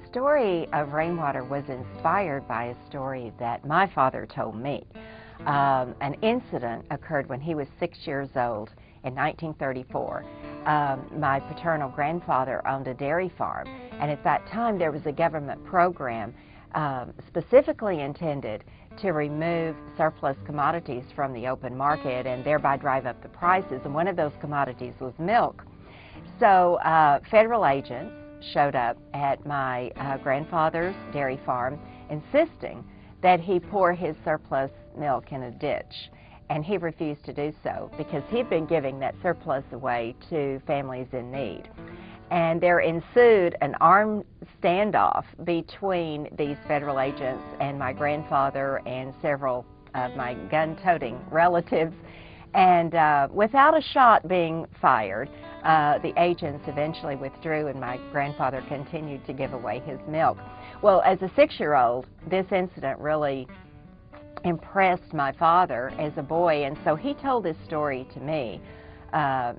The story of Rainwater was inspired by a story that my father told me. An incident occurred when he was 6 years old in 1934. My paternal grandfather owned a dairy farm, and at that time there was a government program specifically intended to remove surplus commodities from the open market and thereby drive up the prices, and one of those commodities was milk. So federal agents showed up at my grandfather's dairy farm insisting that he pour his surplus milk in a ditch, and he refused to do so because he'd been giving that surplus away to families in need. And there ensued an armed standoff between these federal agents and my grandfather and several of my gun-toting relatives. And without a shot being fired, the agents eventually withdrew, and my grandfather continued to give away his milk. Well, as a 6-year-old, this incident really impressed my father as a boy, and so he told this story to me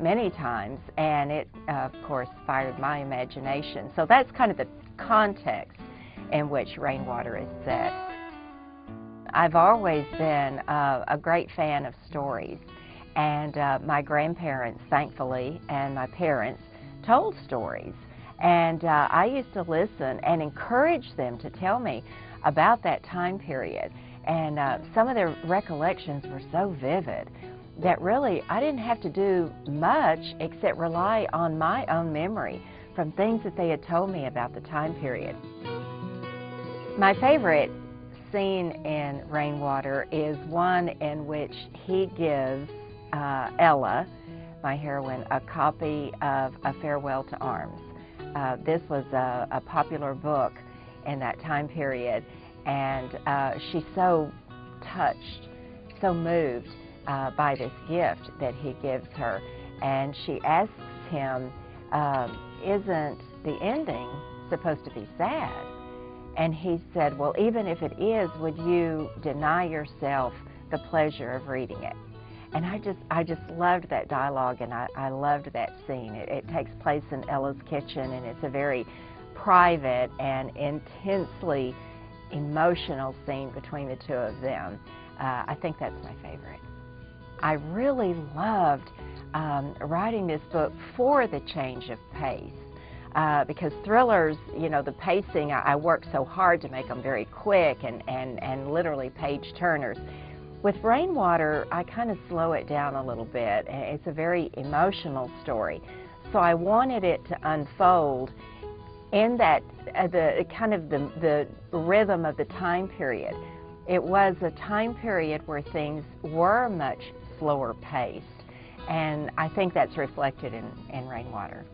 many times, and it, of course, fired my imagination. So that's kind of the context in which Rainwater is set. I've always been a great fan of stories, and my grandparents, thankfully, and my parents told stories, and I used to listen and encourage them to tell me about that time period, and some of their recollections were so vivid that really I didn't have to do much except rely on my own memory from things that they had told me about the time period. My favorite scene in Rainwater is one in which he gives Ella, my heroine, a copy of A Farewell to Arms. This was a popular book in that time period, and she's so touched, so moved by this gift that he gives her, and she asks him, isn't the ending supposed to be sad? And he said, well, even if it is, would you deny yourself the pleasure of reading it? And I just loved that dialogue, and I loved that scene. It takes place in Ella's kitchen, and it's a very private and intensely emotional scene between the two of them. I think that's my favorite. I really loved writing this book for the change of pace, because thrillers, you know, the pacing, I work so hard to make them very quick and literally page turners. With Rainwater, I kind of slow it down a little bit. It's a very emotional story, so I wanted it to unfold in that the rhythm of the time period. It was a time period where things were much slower paced, and I think that's reflected in Rainwater.